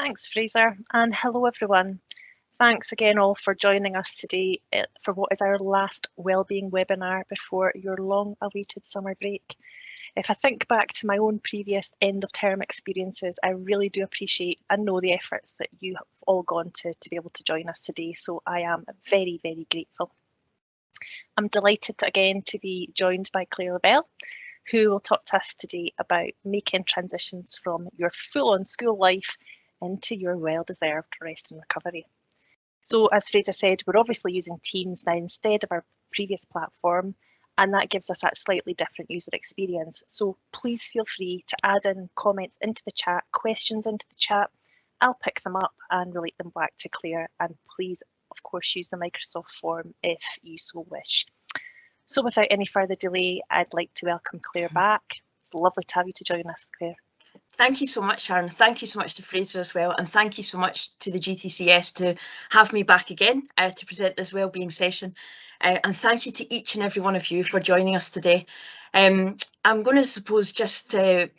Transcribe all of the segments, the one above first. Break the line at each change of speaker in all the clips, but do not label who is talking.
Thanks, Fraser, and hello everyone. Thanks again all for joining us today for what is our last wellbeing webinar before your long-awaited summer break. If I think back to my own previous end-of-term experiences, I really do appreciate and know the efforts that you have all gone to be able to join us today, so I am very, very grateful. I'm delighted again to be joined by Claire Lavelle, who will talk to us today about making transitions from your full-on school life into your well-deserved rest and recovery. So as Fraser said, we're obviously using Teams now instead of our previous platform, and that gives us that slightly different user experience. So please feel free to add in comments into the chat, questions into the chat. I'll pick them up and relate them back to Claire, and please, of course, use the Microsoft form if you so wish. So without any further delay, I'd like to welcome Claire back. It's lovely to have you to join us, Claire.
Thank you so much, Sharon. Thank you so much to Fraser as well, and thank you so much to the GTCS to have me back again to present this wellbeing session. And thank you to each and every one of you for joining us today. I'm going to suppose just to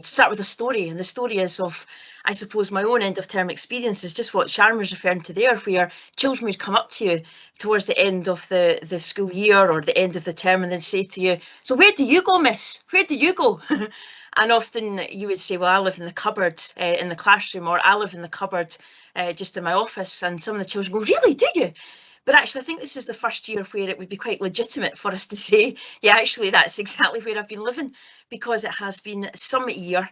start with a story, and the story is of, I suppose, my own end of term experience is just what Sharon was referring to there, where children would come up to you towards the end of the school year or the end of the term and then say to you, "So where do you go, miss? Where do you go?" And often you would say, "Well, I live in the cupboard in the classroom," or "I live in the cupboard just in my office." And some of the children go, "Really, do you?" But actually, I think this is the first year where it would be quite legitimate for us to say, "Yeah, actually, that's exactly where I've been living," because it has been some year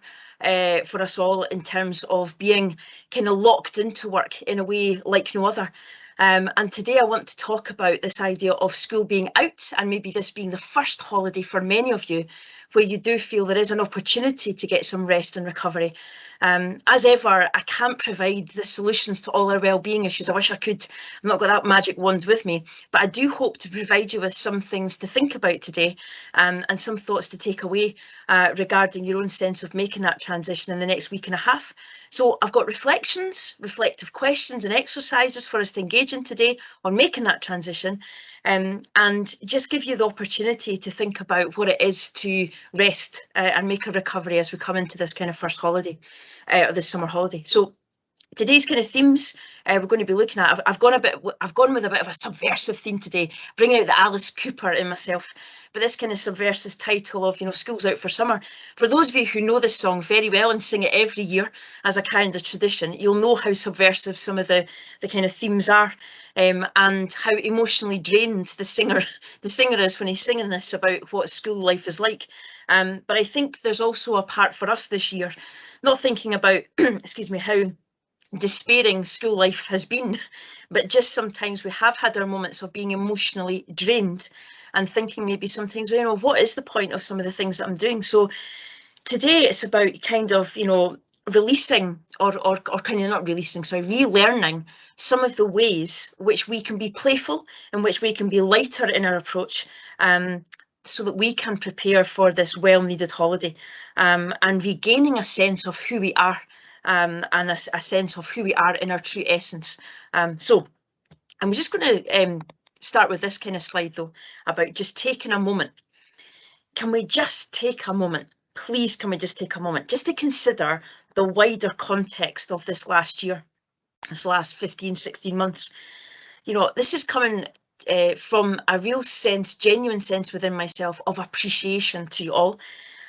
for us all in terms of being kind of locked into work in a way like no other. And today I want to talk about this idea of school being out, and maybe this being the first holiday for many of you where you do feel there is an opportunity to get some rest and recovery. As ever, I can't provide the solutions to all our wellbeing issues. I wish I could. I've not got that magic wand with me, but I do hope to provide you with some things to think about today, and some thoughts to take away regarding your own sense of making that transition in the next week and a half. So I've got reflections, reflective questions and exercises for us to engage in today on making that transition, and just give you the opportunity to think about what it is to rest and make a recovery as we come into this kind of first holiday, or this summer holiday. So today's kind of themes we're going to be looking at, I've gone with a bit of a subversive theme today, bringing out the Alice Cooper in myself. But this kind of subversive title of, school's out for summer. For those of you who know this song very well and sing it every year as a kind of tradition, you'll know how subversive some of the kind of themes are, and how emotionally drained the singer is when he's singing this about what school life is like. But I think there's also a part for us this year, not thinking about, excuse me, how despairing school life has been, but just sometimes we have had our moments of being emotionally drained and thinking maybe sometimes, what is the point of some of the things that I'm doing? So today it's about kind of, releasing or kind of not releasing, sorry, relearning some of the ways which we can be playful and which we can be lighter in our approach, so that we can prepare for this well-needed holiday, and regaining a sense of who we are, and a sense of who we are in our true essence. So I'm just going to start with this kind of slide though, about just taking a moment. Can we just take a moment? Please, can we just take a moment just to consider the wider context of this last year, this last 15, 16 months? This is coming from a real sense, genuine sense within myself of appreciation to you all.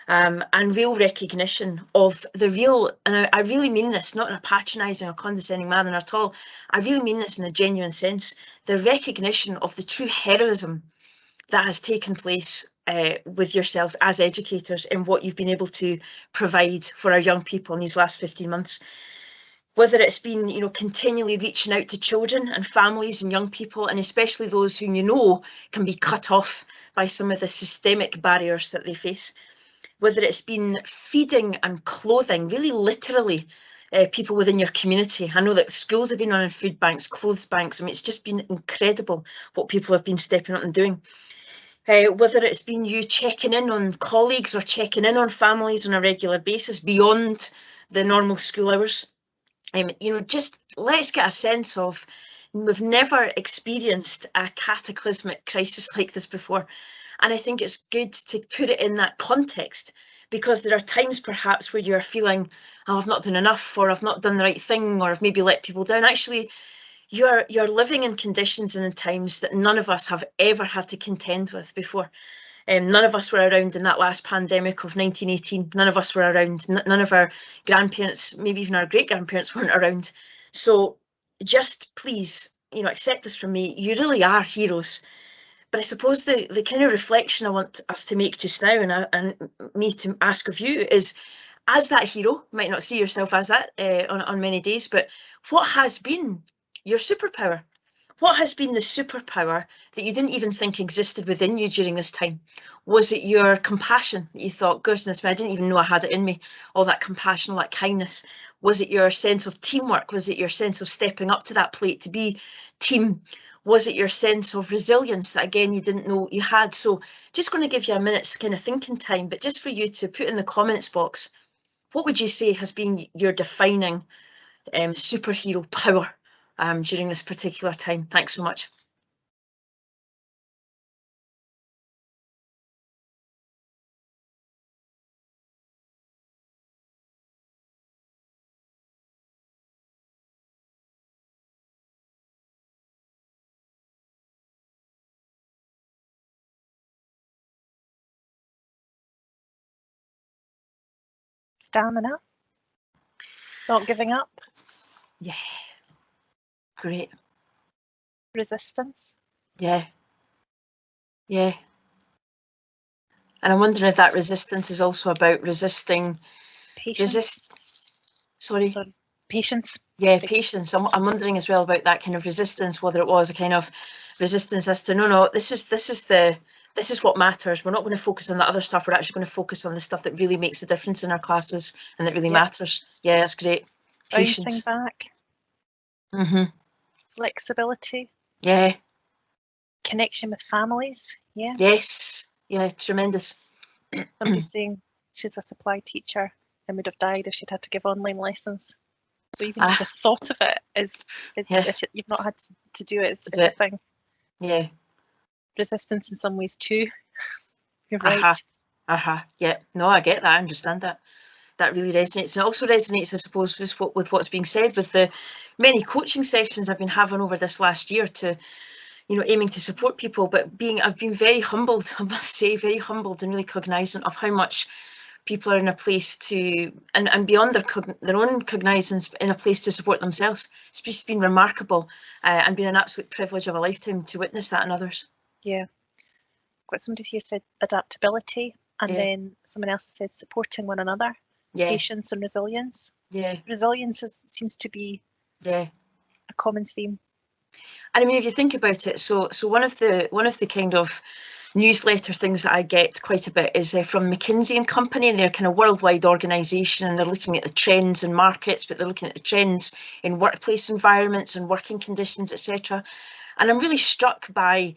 And real recognition of the real, and I really mean this not in a patronising or condescending manner at all, I really mean this in a genuine sense, the recognition of the true heroism that has taken place with yourselves as educators in what you've been able to provide for our young people in these last 15 months. Whether it's been, continually reaching out to children and families and young people, and especially those who can be cut off by some of the systemic barriers that they face. Whether it's been feeding and clothing, really literally, people within your community. I know that schools have been running food banks, clothes banks. I mean, it's just been incredible what people have been stepping up and doing. Whether it's been you checking in on colleagues or checking in on families on a regular basis beyond the normal school hours. Just let's get a sense of, we've never experienced a cataclysmic crisis like this before. And I think it's good to put it in that context, because there are times perhaps where you're feeling, oh, I've not done enough, or I've not done the right thing, or I've maybe let people down. Actually, you're living in conditions and in times that none of us have ever had to contend with before. None of us were around in that last pandemic of 1918. None of us were around. None of our grandparents, maybe even our great-grandparents, weren't around. So just please, accept this from me. You really are heroes. But I suppose the kind of reflection I want us to make just now, and me to ask of you, is, as that hero, you might not see yourself as that on many days, but what has been your superpower? What has been the superpower that you didn't even think existed within you during this time? Was it your compassion that you thought, goodness me, I didn't even know I had it in me, all that compassion, all that kindness? Was it your sense of teamwork? Was it your sense of stepping up to that plate to be team? Was it your sense of resilience that, again, you didn't know you had? So just going to give you a minute's kind of thinking time, but just for you to put in the comments box, what would you say has been your defining superhero power during this particular time? Thanks so much.
Stamina. Not giving up.
Yeah. Great.
Resistance.
Yeah. Yeah. And I'm wondering if that resistance is also about resisting.
Patience.
Sorry.
Patience.
Yeah, patience. I'm wondering as well about that kind of resistance, whether it was a kind of resistance as to no, this is what matters. We're not going to focus on the other stuff. We're actually going to focus on the stuff that really makes a difference in our classes and that really matters. Yeah, that's great. Patience.
Bouncing back.
Mm-hmm.
Flexibility.
Yeah.
Connection with families. Yeah.
Yes. Yeah, tremendous.
Somebody saying she's a supply teacher and would have died if she'd had to give online lessons. So even just the thought of it is if you've not had to do it, it's a thing.
Yeah.
Resistance in some ways too. You're right.
Yeah. No, I get that. I understand that. That really resonates. And it also resonates, I suppose, with what's being said with the many coaching sessions I've been having over this last year to, aiming to support people, but I've been very humbled, I must say, very humbled and really cognizant of how much people are in a place to, and beyond their own cognizance, in a place to support themselves. It's just been remarkable and been an absolute privilege of a lifetime to witness that in others.
Yeah. Got somebody here said adaptability, and then someone else said supporting one another. Yeah. Patience and resilience.
Yeah.
Resilience seems to be a common theme.
And I mean, if you think about it, so one of the kind of newsletter things that I get quite a bit is from McKinsey and Company, and they're kind of worldwide organisation, and they're looking at the trends in markets, but they're looking at the trends in workplace environments and working conditions, etc. And I'm really struck by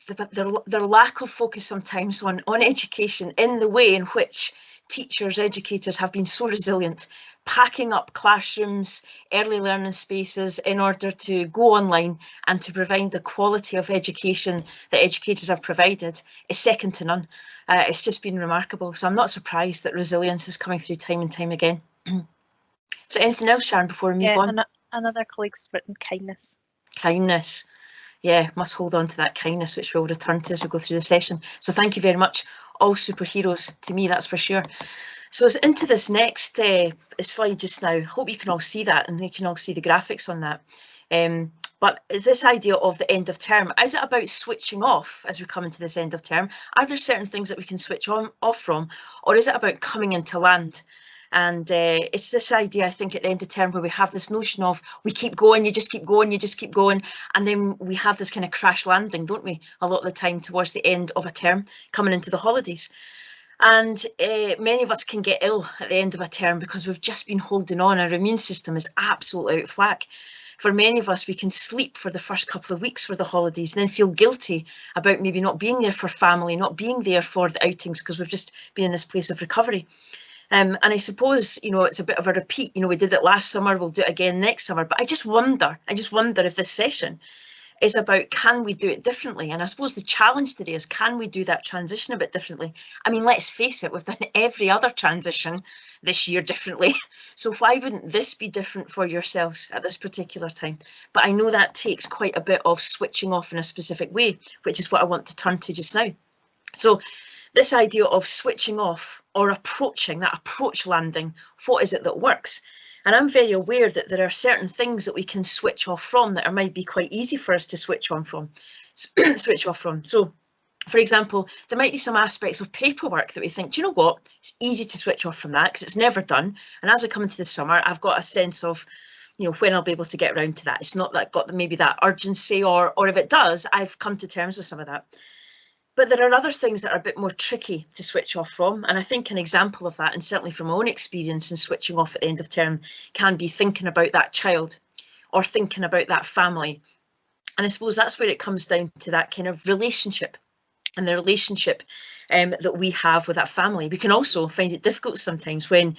their lack of focus sometimes on education, in the way in which teachers, educators have been so resilient, packing up classrooms, early learning spaces in order to go online and to provide the quality of education that educators have provided is second to none. It's just been remarkable. So I'm not surprised that resilience is coming through time and time again. So anything else, Sharon, before we move on?
Another colleague's written kindness.
Kindness. Yeah, must hold on to that kindness, which we'll return to as we go through the session. So thank you very much. All superheroes to me, that's for sure. So it's into this next slide just now. Hope you can all see that, and you can all see the graphics on that. But this idea of the end of term, is it about switching off as we come into this end of term? Are there certain things that we can switch off from, or is it about coming into land? And it's this idea, I think, at the end of term where we have this notion of we keep going, you just keep going, you just keep going. And then we have this kind of crash landing, don't we, a lot of the time towards the end of a term, coming into the holidays. And many of us can get ill at the end of a term because we've just been holding on. Our immune system is absolutely out of whack. For many of us, we can sleep for the first couple of weeks for the holidays and then feel guilty about maybe not being there for family, not being there for the outings because we've just been in this place of recovery. And I suppose, it's a bit of a repeat. We did it last summer, we'll do it again next summer. But I just wonder if this session is about, can we do it differently? And I suppose the challenge today is, can we do that transition a bit differently? I mean, let's face it, we've done every other transition this year differently. So why wouldn't this be different for yourselves at this particular time? But I know that takes quite a bit of switching off in a specific way, which is what I want to turn to just now. So this idea of switching off or approaching, that approach landing, what is it that works? And I'm very aware that there are certain things that we can switch off from that might be quite easy for us to switch off from. So, for example, there might be some aspects of paperwork that we think, do you know what, it's easy to switch off from that because it's never done. And as I come into the summer, I've got a sense of, you know, when I'll be able to get around to that. It's not that I've got maybe that urgency, or if it does, I've come to terms with some of that. But there are other things that are a bit more tricky to switch off from. And I think an example of that, and certainly from my own experience in switching off at the end of term, can be thinking about that child or thinking about that family. And I suppose that's where it comes down to that kind of relationship, and the relationship that we have with that family. We can also find it difficult sometimes when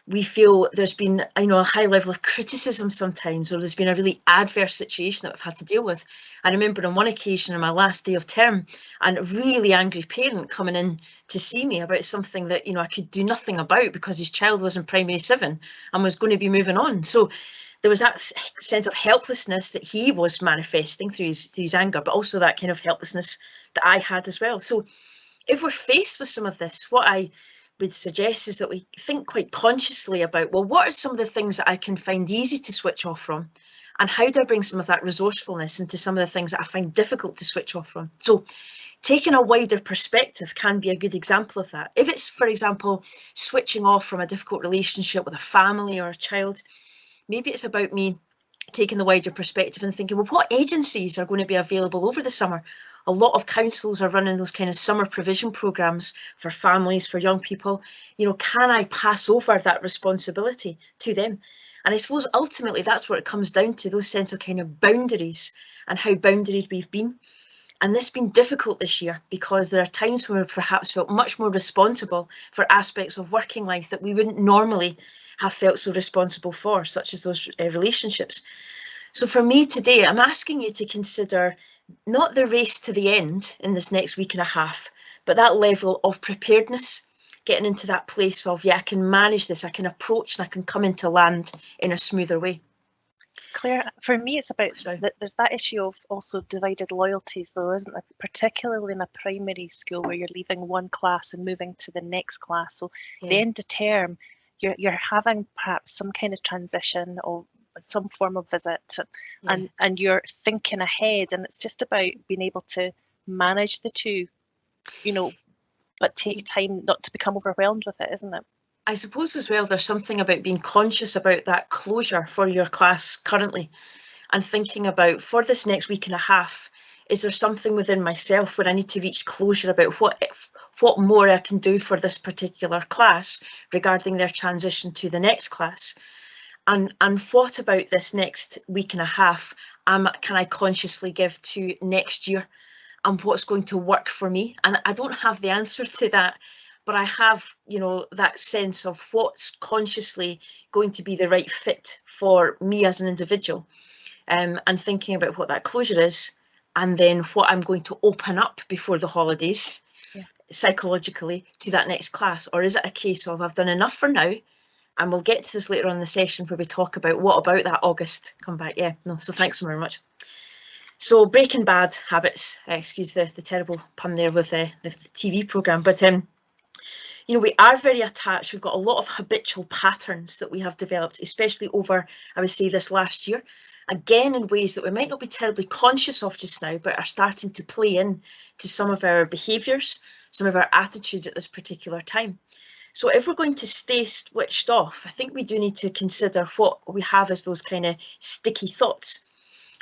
we feel there's been, you know, a high level of criticism sometimes, or there's been a really adverse situation that we've had to deal with. I remember on one occasion on my last day of term, and a really angry parent coming in to see me about something that, you know, I could do nothing about because his child was in primary 7 and was going to be moving on. So there was that sense of helplessness that he was manifesting through his anger, but also that kind of helplessness that I had as well. So if we're faced with some of this, what I would suggest is that we think quite consciously about, well, what are some of the things that I can find easy to switch off from? And how do I bring some of that resourcefulness into some of the things that I find difficult to switch off from? So taking a wider perspective can be a good example of that. If it's, for example, switching off from a difficult relationship with a family or a child, maybe it's about me taking the wider perspective and thinking, well, what agencies are going to be available over the summer? A lot of councils are running those kind of summer provision programmes for families, for young people. You know, can I pass over that responsibility to them? And I suppose ultimately that's where it comes down to, those sense of kind of boundaries and how boundaried we've been. And this has been difficult this year because there are times when we've perhaps felt much more responsible for aspects of working life that we wouldn't normally have felt so responsible for, such as those relationships. So for me today, I'm asking you to consider not the race to the end in this next week and a half, but that level of preparedness, getting into that place of, yeah, I can manage this, I can approach, and I can come into land in a smoother way.
Claire, for me, it's about that issue of also divided loyalties, though, isn't it? Particularly in a primary school where you're leaving one class and moving to the next class. So at the end of term, you're having perhaps some kind of transition or some form of visit, and you're thinking ahead, and it's just about being able to manage the two, you know, but take time not to become overwhelmed with it, isn't it?
I suppose as well, there's something about being conscious about that closure for your class currently, and thinking about, for this next week and a half, is there something within myself where I need to reach closure about what more I can do for this particular class regarding their transition to the next class? And what about this next week and a half can I consciously give to next year, and what's going to work for me? And I don't have the answer to that, but I have, you know, that sense of what's consciously going to be the right fit for me as an individual, and thinking about what that closure is, and then what I'm going to open up before the holidays, psychologically, to that next class. Or is it a case of, I've done enough for now, and we'll get to this later on in the session where we talk about what about that August come back. So thanks very much. So breaking bad habits, excuse the terrible pun there with the TV programme, but you know, we are very attached. We've got a lot of habitual patterns that we have developed, especially over, I would say, this last year, again in ways that we might not be terribly conscious of just now, but are starting to play in to some of our behaviours, some of our attitudes at this particular time. So if we're going to stay switched off, I think we do need to consider what we have as those kind of sticky thoughts.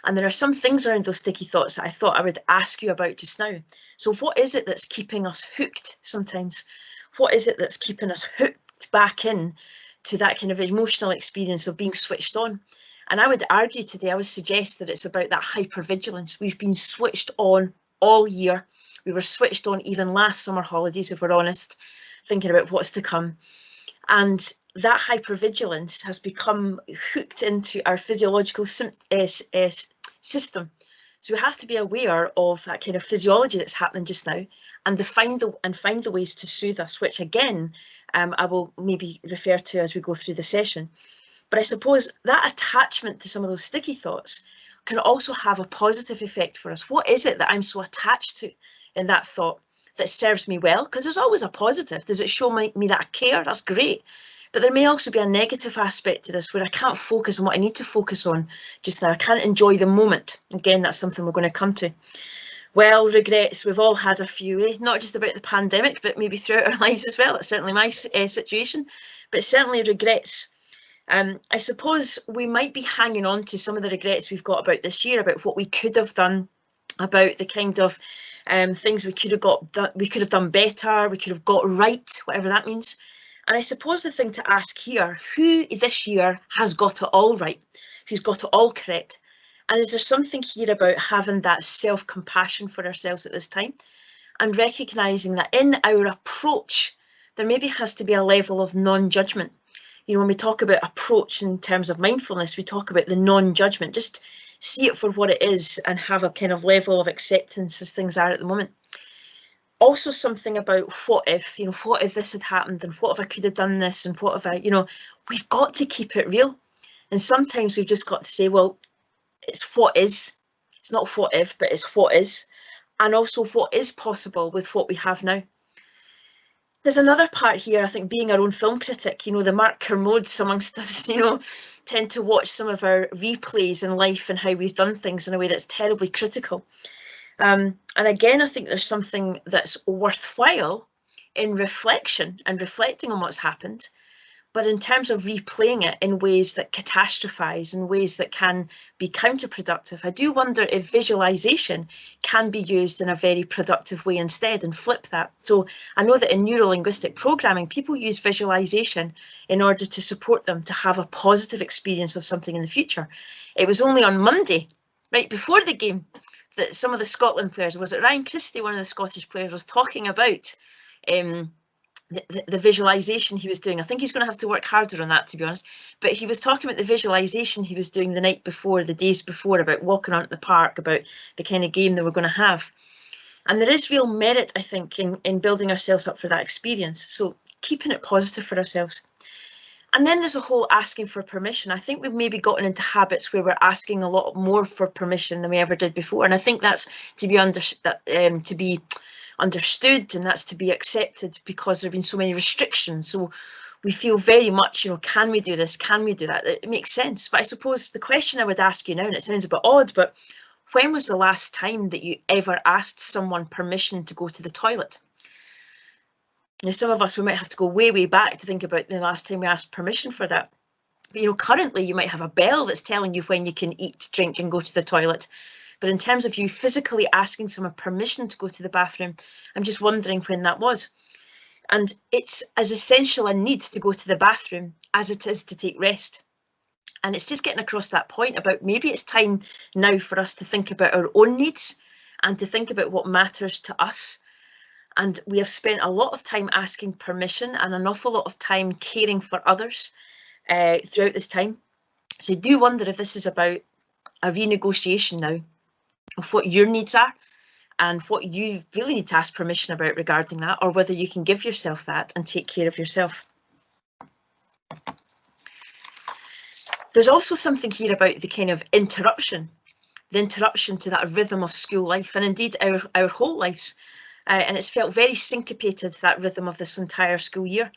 And there are some things around those sticky thoughts that I thought I would ask you about just now. So what is it that's keeping us hooked sometimes? What is it that's keeping us hooked back in to that kind of emotional experience of being switched on? And I would argue today, I would suggest that it's about that hypervigilance. We've been switched on all year. We were switched on even last summer holidays, if we're honest, thinking about what's to come. And that hypervigilance has become hooked into our physiological system. So we have to be aware of that kind of physiology that's happening just now, and find the ways to soothe us, which again, I will maybe refer to as we go through the session. But I suppose that attachment to some of those sticky thoughts can also have a positive effect for us. What is it that I'm so attached to in that thought that serves me well? Because there's always a positive. Does it show me that I care? That's great. But there may also be a negative aspect to this where I can't focus on what I need to focus on just now. I can't enjoy the moment. Again, that's something we're going to come to. Well, regrets, we've all had a few, not just about the pandemic, but maybe throughout our lives as well. That's certainly my situation, but certainly regrets. I suppose we might be hanging on to some of the regrets we've got about this year, about what we could have done, about the kind of things we could have done better, we could have got right, whatever that means. And I suppose the thing to ask here, who this year has got it all right, who's got it all correct? And is there something here about having that self-compassion for ourselves at this time and recognising that in our approach, there maybe has to be a level of non-judgment. You know, when we talk about approach in terms of mindfulness, we talk about the non-judgment, just see it for what it is and have a kind of level of acceptance as things are at the moment. Also something about what if this had happened and what if I could have done this and what if we've got to keep it real. And sometimes we've just got to say, well, it's what is. It's not what if, but it's what is. And also what is possible with what we have now. There's another part here, I think, being our own film critic, the Mark Kermodes amongst us, tend to watch some of our replays in life and how we've done things in a way that's terribly critical. And again, I think there's something that's worthwhile in reflection and reflecting on what's happened, but in terms of replaying it in ways that catastrophize, in ways that can be counterproductive, I do wonder if visualization can be used in a very productive way instead and flip that. So I know that in neuro-linguistic programming, people use visualization in order to support them to have a positive experience of something in the future. It was only on Monday, right before the game, that some of the Scotland players, was it Ryan Christie, one of the Scottish players, was talking about the visualization he was doing. I think he's going to have to work harder on that, to be honest. But he was talking about the visualization he was doing the night before, the days before, about walking onto the park, about the kind of game they were going to have. And there is real merit, I think, in building ourselves up for that experience. So keeping it positive for ourselves. And then there's a whole asking for permission. I think we've maybe gotten into habits where we're asking a lot more for permission than we ever did before. And I think that's to be understood, and that's to be accepted, because there have been so many restrictions. So we feel very much, can we do this? Can we do that? It makes sense. But I suppose the question I would ask you now, and it sounds a bit odd, but when was the last time that you ever asked someone permission to go to the toilet? Now, some of us, we might have to go way, way back to think about the last time we asked permission for that. But, currently you might have a bell that's telling you when you can eat, drink and go to the toilet. But in terms of you physically asking someone permission to go to the bathroom, I'm just wondering when that was. And it's as essential a need to go to the bathroom as it is to take rest. And it's just getting across that point about maybe it's time now for us to think about our own needs and to think about what matters to us. And we have spent a lot of time asking permission and an awful lot of time caring for others throughout this time. So I do wonder if this is about a renegotiation now of what your needs are and what you really need to ask permission about regarding that, or whether you can give yourself that and take care of yourself. There's also something here about the kind of interruption to that rhythm of school life, and indeed our whole lives. And it's felt very syncopated, that rhythm of this entire school year.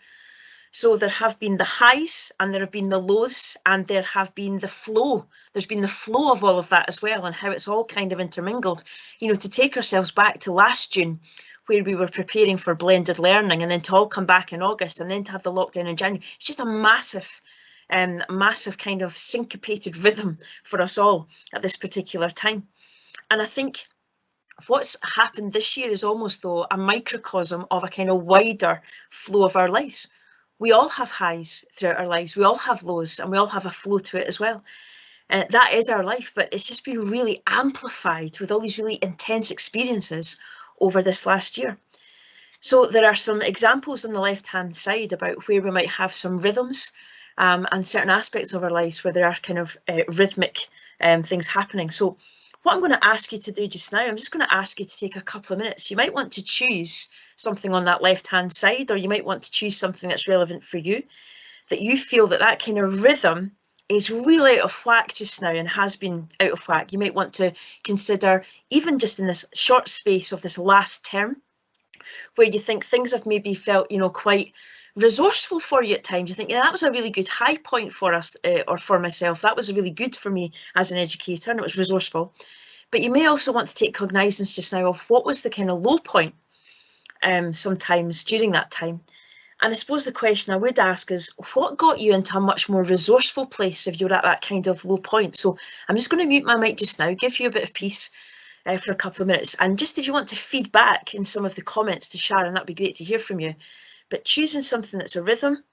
So there have been the highs and there have been the lows, and there have been the flow. There's been the flow of all of that as well, and how it's all kind of intermingled. To take ourselves back to last June, where we were preparing for blended learning, and then to all come back in August, and then to have the lockdown in January. It's just a massive kind of syncopated rhythm for us all at this particular time. And I think what's happened this year is almost, though, a microcosm of a kind of wider flow of our lives. We all have highs throughout our lives, we all have lows, and we all have a flow to it as well. That is our life, but it's just been really amplified with all these really intense experiences over this last year. So there are some examples on the left-hand side about where we might have some rhythms and certain aspects of our lives where there are kind of rhythmic things happening. So what I'm going to ask you to do just now, I'm just going to ask you to take a couple of minutes. You might want to choose something on that left-hand side, or you might want to choose something that's relevant for you, that you feel that kind of rhythm is really out of whack just now and has been out of whack. You might want to consider, even just in this short space of this last term, where you think things have maybe felt, quite resourceful for you at times. You think, yeah, that was a really good high point for us, or for myself. That was really good for me as an educator, and it was resourceful. But you may also want to take cognizance just now of what was the kind of low point sometimes during that time. And I suppose the question I would ask is, what got you into a much more resourceful place if you're at that kind of low point? So I'm just going to mute my mic just now, give you a bit of peace for a couple of minutes. And just if you want to feed back in some of the comments to Sharon, that'd be great to hear from you. But choosing something that's a rhythm,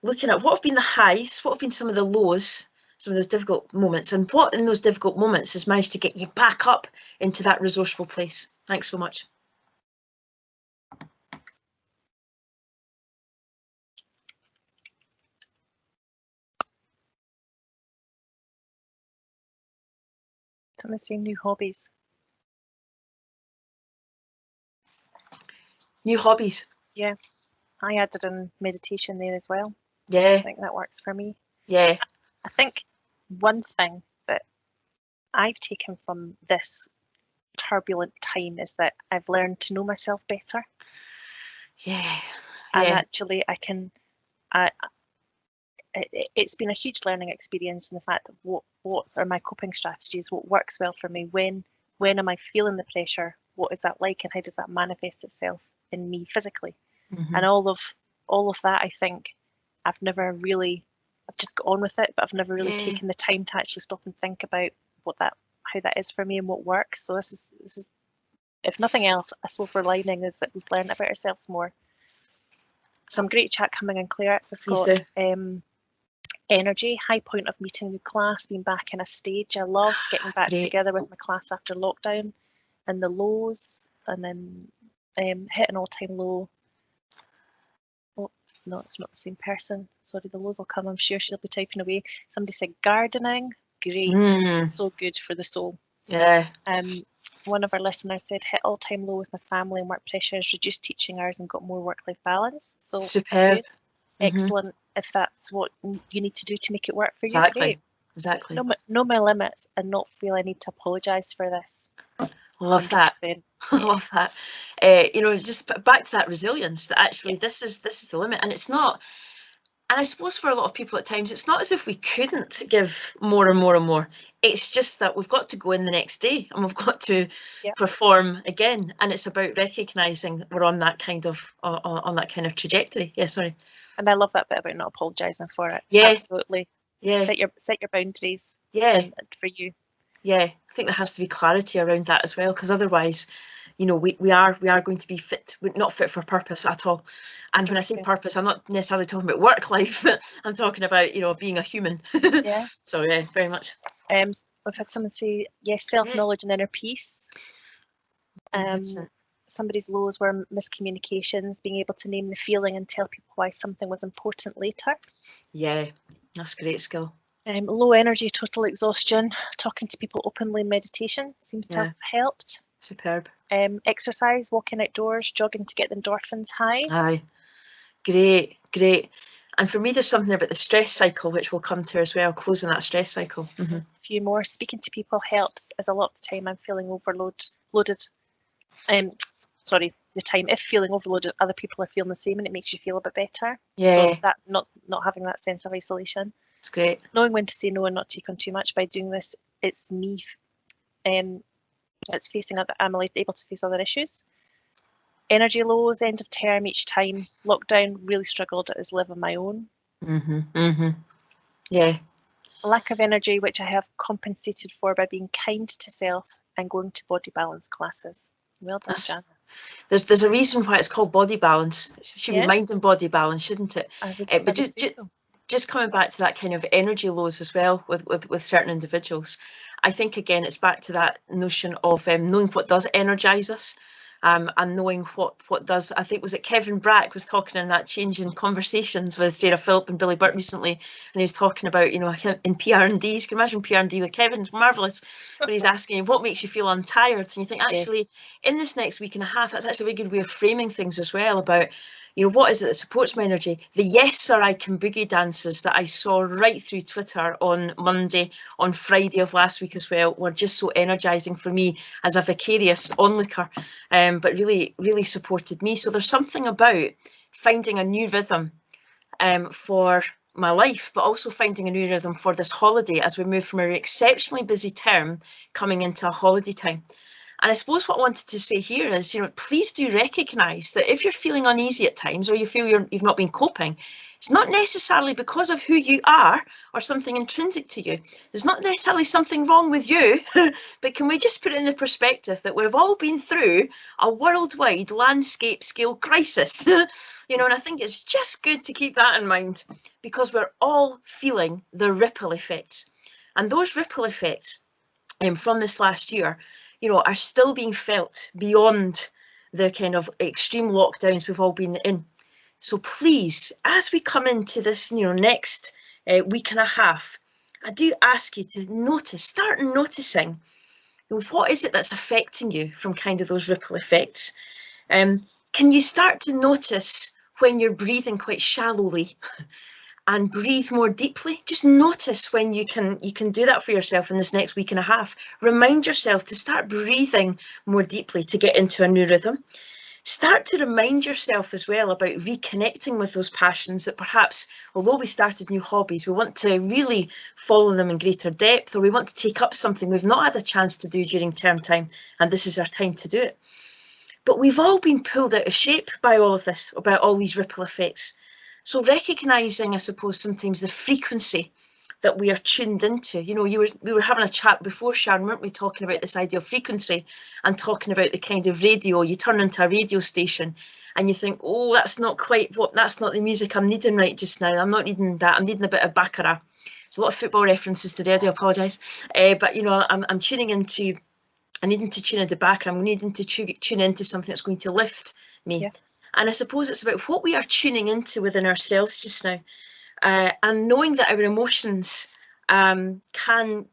looking at what have been the highs, what have been some of the lows, some of those difficult moments, and what in those difficult moments has managed to get you back up into that resourceful place. Thanks so much.
I'm saying new hobbies.
New hobbies.
Yeah, I added in meditation there as well.
Yeah.
I think that works for me.
Yeah.
I think one thing that I've taken from this turbulent time is that I've learned to know myself better.
Yeah.
And actually it's been a huge learning experience in the fact that what are my coping strategies, what works well for me, when am I feeling the pressure, what is that like, and how does that manifest itself in me physically. And all of that, I think I've just got on with it, but I've never really taken the time to actually stop and think about how that is for me and what works. So this is if nothing else, a silver lining is that we've learned about ourselves more. Some great chat coming in, Claire. We've got energy, high point of meeting with class, being back in a stage. I love getting back together with my class after lockdown. And the lows, and then hit an all-time low. Oh, no, it's not the same person. Sorry, the lows will come. I'm sure she'll be typing away. Somebody said gardening. Great. So good for the soul.
Yeah.
One of our listeners said hit all-time low with my family and work pressures, reduced teaching hours and got more work-life balance. So
superb.
Excellent. If that's what you need to do to make it work for you,
great. Exactly.
Know my limits and not feel I need to apologise for this.
Love that. Love that. Just back to that resilience, that actually this is the limit, and it's not. And I suppose for a lot of people at times, it's not as if we couldn't give more and more and more. It's just that we've got to go in the next day and we've got to perform again. And it's about recognising we're on that kind of trajectory. Yeah, sorry.
And I love that bit about not apologising for it.
Yeah,
absolutely.
Yeah,
set your boundaries.
Yeah,
for you.
Yeah, I think there has to be clarity around that as well, because otherwise, we are going to be not fit for purpose at all. And when I say purpose, I'm not necessarily talking about work life, but I'm talking about being a human.
Yeah.
So yeah, very much.
We've had someone say yes, self-knowledge and inner peace. Somebody's lows were miscommunications, being able to name the feeling and tell people why something was important later.
Yeah, that's a great skill.
Low energy, total exhaustion, talking to people openly, meditation seems to have helped.
Superb.
Exercise, walking outdoors, jogging to get the endorphins high.
Aye, great. And for me, there's something about the stress cycle, which we'll come to as well, closing that stress cycle.
A few more. Speaking to people helps, as a lot of the time I'm feeling overloaded. The time if feeling overloaded, other people are feeling the same, and it makes you feel a bit better.
Yeah.
So that not having that sense of isolation.
It's great.
Knowing when to say no and not take on too much. By doing this, it's me. It's facing other. I'm able to face other issues. Energy lows, end of term each time. Lockdown, really struggled as live on my own.
Yeah.
Lack of energy, which I have compensated for by being kind to self and going to body balance classes. Well done, Jan.
There's a reason why it's called body balance. It should be mind and body balance, shouldn't it? But just coming back to that kind of energy lows as well with certain individuals, I think again it's back to that notion of knowing what does energize us and knowing what does. I think was it Kevin Brack was talking in that Change in Conversations with Sarah Phillip and Billy Burt recently, and he was talking about, you know, in PR&Ds. Can you imagine PR&D with Kevin? It's marvellous. But he's asking you, what makes you feel untired? And you think, actually, in this next week and a half, that's actually a very good way of framing things as well, about, you know, what is it that supports my energy? The yes sir I can boogie dances that I saw right through Twitter on Monday, on Friday of last week as well, were just so energizing for me as a vicarious onlooker, but really, really supported me. So there's something about finding a new rhythm for my life, but also finding a new rhythm for this holiday as we move from an exceptionally busy term coming into a holiday time. And I suppose what I wanted to say here is, you know, please do recognise that if you're feeling uneasy at times, or you feel you've not been coping, it's not necessarily because of who you are or something intrinsic to you. There's not necessarily something wrong with you, but can we just put it in the perspective that we've all been through a worldwide landscape scale crisis, you know, and I think it's just good to keep that in mind, because we're all feeling the ripple effects. And those ripple effects from this last year, you know, are still being felt beyond the kind of extreme lockdowns we've all been in. So please, as we come into this, you know, next week and a half, I do ask you to notice, start noticing, you know, what is it that's affecting you from kind of those ripple effects. Can you start to notice when you're breathing quite shallowly and breathe more deeply? Just notice when you can do that for yourself in this next week and a half. Remind yourself to start breathing more deeply to get into a new rhythm. Start to remind yourself as well about reconnecting with those passions that perhaps, although we started new hobbies, we want to really follow them in greater depth, or we want to take up something we've not had a chance to do during term time, and this is our time to do it. But we've all been pulled out of shape by all of this, about all these ripple effects. So recognising, I suppose, sometimes the frequency that we are tuned into. You know, we were having a chat before, Sharon, weren't we, talking about this idea of frequency and talking about the kind of radio. You turn into a radio station and you think, oh, that's not the music I'm needing right just now. I'm not needing that. I'm needing a bit of baccarat. There's a lot of football references today. I do apologise. But, you know, I'm tuning into, I'm needing to tune into baccarat. I'm needing to tune into something that's going to lift me. Yeah. And I suppose it's about what we are tuning into within ourselves just now. And knowing that our emotions can,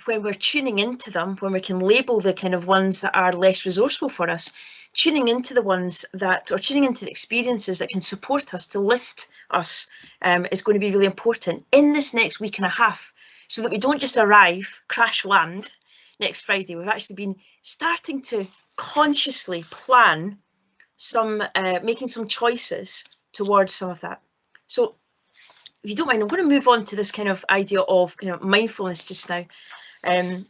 when we're tuning into them, when we can label the kind of ones that are less resourceful for us, tuning into the ones that, or tuning into the experiences that can support us, to lift us, is going to be really important in this next week and a half, so that we don't just arrive, crash land next Friday. We've actually been starting to consciously plan some, making some choices towards some of that. So if you don't mind, I'm going to move on to this kind of idea of, you know, mindfulness just now, and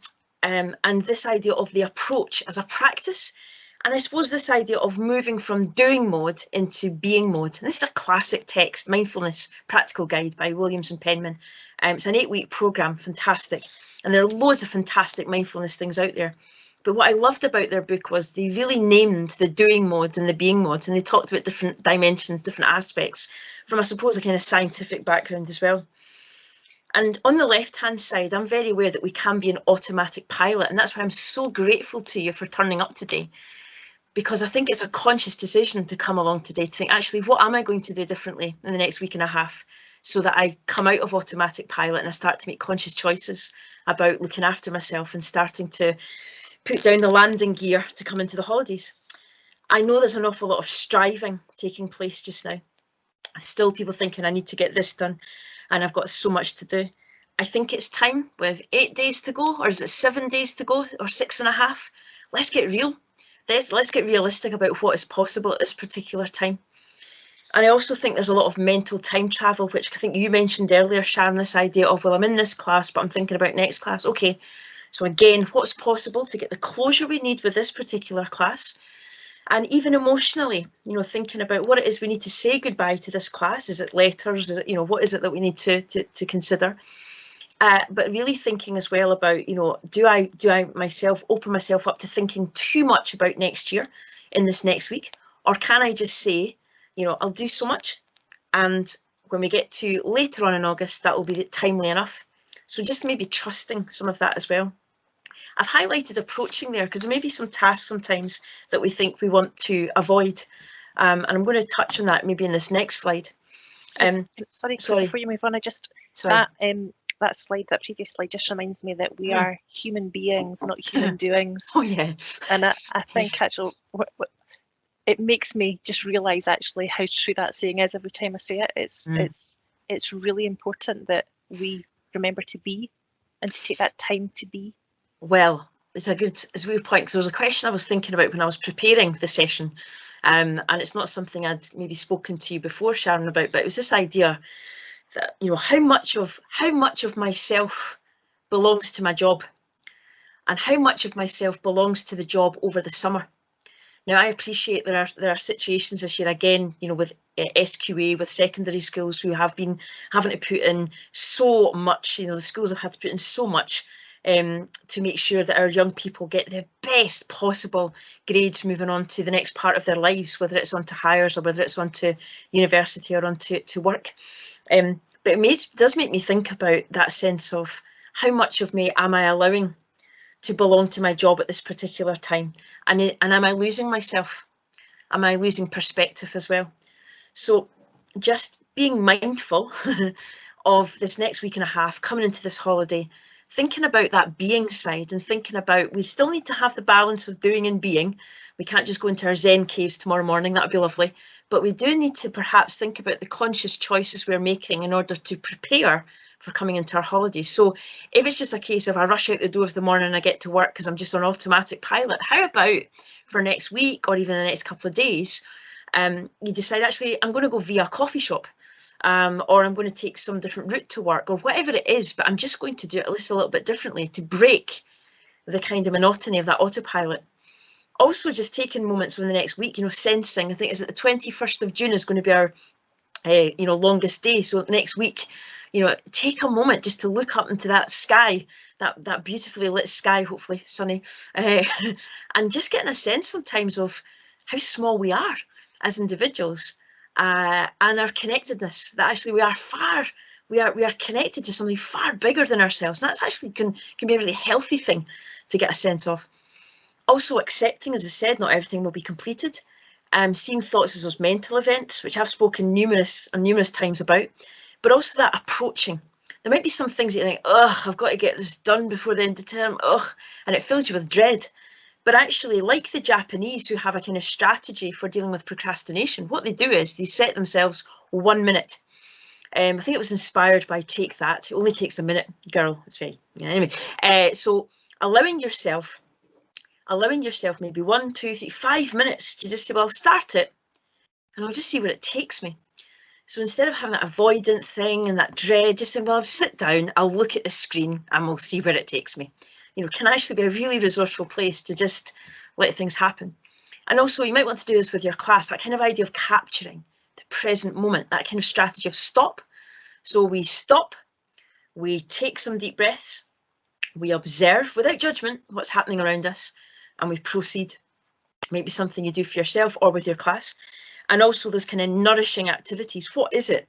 this idea of the approach as a practice. And I suppose this idea of moving from doing mode into being mode. And this is a classic text, Mindfulness Practical Guide by Williams and Penman. It's an 8-week programme, fantastic. And there are loads of fantastic mindfulness things out there. But what I loved about their book was they really named the doing mode and the being mode, and they talked about different dimensions, different aspects from, I suppose, a kind of scientific background as well. And on the left-hand side, I'm very aware that we can be an automatic pilot, and that's why I'm so grateful to you for turning up today, because I think it's a conscious decision to come along today to think, actually, what am I going to do differently in the next week and a half so that I come out of automatic pilot and I start to make conscious choices about looking after myself and starting to put down the landing gear to come into the holidays. I know there's an awful lot of striving taking place just now. Still people thinking I need to get this done and I've got so much to do. I think it's time, with 8 days to go, or is it 7 days to go, or 6.5? Let's get real. Let's get realistic about what is possible at this particular time. And I also think there's a lot of mental time travel, which I think you mentioned earlier, Sharon, this idea of, well, I'm in this class, but I'm thinking about next class. Okay, so again, what's possible to get the closure we need with this particular class? And even emotionally, you know, thinking about what it is we need to say goodbye to this class. Is it letters? Is it, you know, what is it that we need to consider? But really thinking as well about, you know, do I myself open myself up to thinking too much about next year in this next week? Or can I just say, you know, I'll do so much, and when we get to later on in August, that will be timely enough. So just maybe trusting some of that as well. I've highlighted approaching there because there may be some tasks sometimes that we think we want to avoid. And I'm going to touch on that maybe in this next slide.
Sorry,
sorry.
before you move on,
Sorry.
that slide, that previous slide, just reminds me that we are human beings, not human doings.
Oh yeah.
And I think actually, it makes me just realise actually how true that saying is every time I say it. It's really important that we remember to be and to take that time to be.
Well, it's a good point, because there was a question I was thinking about when I was preparing the session, and it's not something I'd maybe spoken to you before, Sharon, about, but it was this idea that, you know, how much of myself belongs to my job, and how much of myself belongs to the job over the summer. Now, I appreciate there are situations this year, again, you know, with SQA, with secondary schools who have been having to put in so much, you know, the schools have had to put in so much to make sure that our young people get the best possible grades moving on to the next part of their lives, whether it's onto hires or whether it's onto university or onto work. But it does make me think about that sense of how much of me am I allowing to belong to my job at this particular time, and am I losing myself? Am I losing perspective as well? So just being mindful of this next week and a half coming into this holiday, thinking about that being side, and thinking about, we still need to have the balance of doing and being. We can't just go into our Zen caves tomorrow morning, that would be lovely, but we do need to perhaps think about the conscious choices we're making in order to prepare for coming into our holidays. So if it's just a case of I rush out the door of the morning and I get to work because I'm just on automatic pilot, how about for next week or even the next couple of days, you decide, actually, I'm going to go via a coffee shop, or I'm going to take some different route to work, or whatever it is, but I'm just going to do it at least a little bit differently to break the kind of monotony of that autopilot. Also, just taking moments within the next week, you know, sensing, I think it's the 21st of June is going to be our you know, longest day. So next week, you know, take a moment just to look up into that sky, that beautifully lit sky, hopefully sunny, and just getting a sense sometimes of how small we are as individuals, and our connectedness, that actually we are connected to something far bigger than ourselves. And that's actually can be a really healthy thing to get a sense of. Also accepting, as I said, not everything will be completed. Seeing thoughts as those mental events, which I've spoken numerous times about, but also that approaching. There might be some things that you think, oh, I've got to get this done before the end of term, and it fills you with dread. But actually, like the Japanese, who have a kind of strategy for dealing with procrastination, what they do is they set themselves 1 minute. I think it was inspired by Take That. It only takes a minute, girl. It's very, yeah, anyway. So allowing yourself maybe 1, 2, 3, 5 minutes to just say, well, I'll start it and I'll just see where it takes me. So instead of having that avoidant thing and that dread, just think, well, I'll sit down, I'll look at the screen and we'll see where it takes me. You know, can actually be a really resourceful place to just let things happen. And also, you might want to do this with your class, that kind of idea of capturing the present moment, that kind of strategy of stop. So we stop, we take some deep breaths, we observe without judgment what's happening around us, and we proceed. Maybe something you do for yourself or with your class. And also those kind of nourishing activities. What is it